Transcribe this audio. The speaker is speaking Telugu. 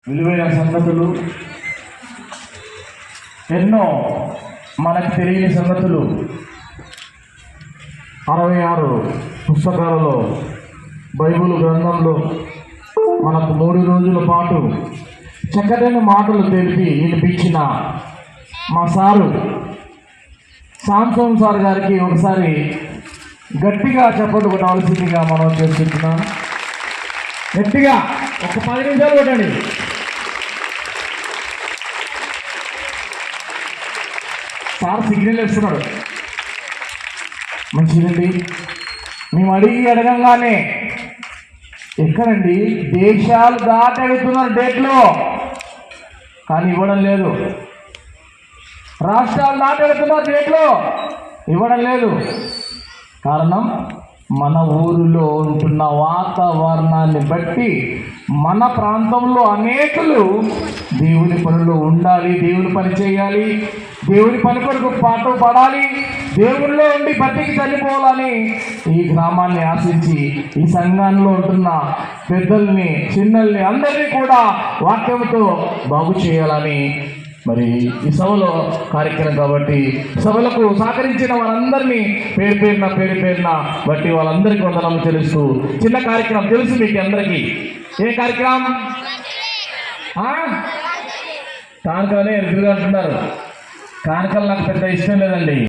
విలువైన సంగతులు ఎన్నో మనకు తెలియని సంగతులు 66 పుస్తకాలలో బైబిల్ గ్రంథంలో మనకు 3 రోజుల పాటు చక్కటైన మాటలు తెలిపి వినిపించిన మా సారు సాంసన్ సార్ గారికి ఒకసారి గట్టిగా చప్పట్లు కొట్టవలసిందిగా మనం చేస్తున్నాం. గట్టిగా ఒక 10 నిమిషాలు కొట్టండి. సార్ సిగ్నల్ ఇస్తున్నాడు. మంచిదండి. మేము అడగంగానే ఎక్కడండి దేశాలు దాటి అడుగుతున్నారు డేట్లో, కానీ ఇవ్వడం లేదు. రాష్ట్రాలు దాటి అడుగుతున్నారు డేట్లో, ఇవ్వడం లేదు. కారణం మన ఊరిలో ఉంటున్న వాతావరణాన్ని బట్టి మన ప్రాంతంలో అనేకులు దేవుని పనులు ఉండాలి, దేవుని పని చేయాలి, దేవుని పని కొరకు పాట పడాలి, దేవునిలో ఉండి బతికి చనిపోవాలని ఈ గ్రామాన్ని ఆశించి ఈ సంఘంలో ఉంటున్న పెద్దల్ని చిన్నల్ని అందరినీ కూడా వాక్యంతో బాగు చేయాలని మరి ఈ సభలో కార్యక్రమం కాబట్టి సభలకు సహకరించిన వాళ్ళందరినీ పేరు పేరున బట్టి వాళ్ళందరికీ వందనాలు తెలుస్తూ చిన్న కార్యక్రమం తెలుసు మీకు అందరికీ. ఏ కార్యక్రమం? కానుకలనే ఎదురుగా అంటున్నారు. కానుకలు నాకు పెద్ద ఇష్టం లేదండి.